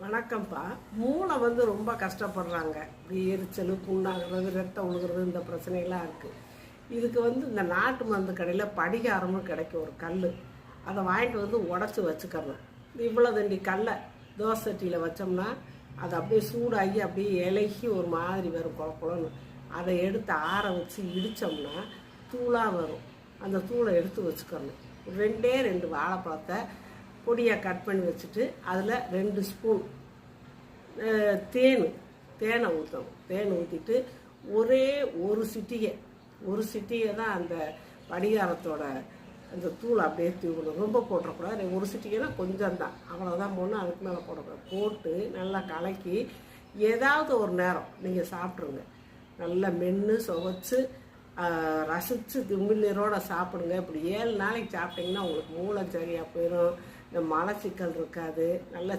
வணக்கம்ப்பா. மூளை ரொம்ப கஷ்டப்படுறாங்க. எரிச்சல், புண்ணாகிறது, ரத்தம் உழுகிறது, இந்த பிரச்சனைகள்லாம் இருக்குது. இதுக்கு இந்த நாட்டு மருந்து கடையில் படிகாரமும் கிடைக்கும், ஒரு கல். அதை வாங்கிட்டு உடச்சி வச்சுக்கணும். இவ்வளோ தண்டி கல்லை தோசை சட்டியில் வச்சோம்னா அது அப்படியே சூடாகி அப்படியே இலகி ஒரு மாதிரி வரும், குழப்பம்னு. அதை எடுத்து ஆற வச்சு இடித்தோம்னா தூளாக வரும். அந்த தூளை எடுத்து வச்சுக்கணும். ரெண்டே 2 வாழைப்பழத்தை பொடியாக கட் பண்ணி வச்சுட்டு அதில் 2 ஸ்பூன் தேனை ஊற்றணும். தேன் ஊற்றிட்டு ஒரே ஒரு சிட்டிகை தான் அந்த படிகாரத்தோட அந்த தூள் அப்படியே தூக்கணும். ரொம்ப போட்டக்கூடாது. ஒரு சிட்டிகைனா கொஞ்சம் தான், அவ்வளோதான் போடணும். அதுக்கு மேலே போடக்கூடாது. போட்டு நல்லா கலக்கி ஏதாவது ஒரு நேரம் நீங்கள் சாப்பிட்ருங்க. நல்லா மென்று சுவைச்சு ரசித்து திமிழரோட சாப்பிடுங்க. இப்படி 7 நாளைக்கு சாப்பிட்டிங்கன்னா உங்களுக்கு மூளை சரியாக போயிடும். இந்த மலச்சிக்கல் இருக்காது. நல்லா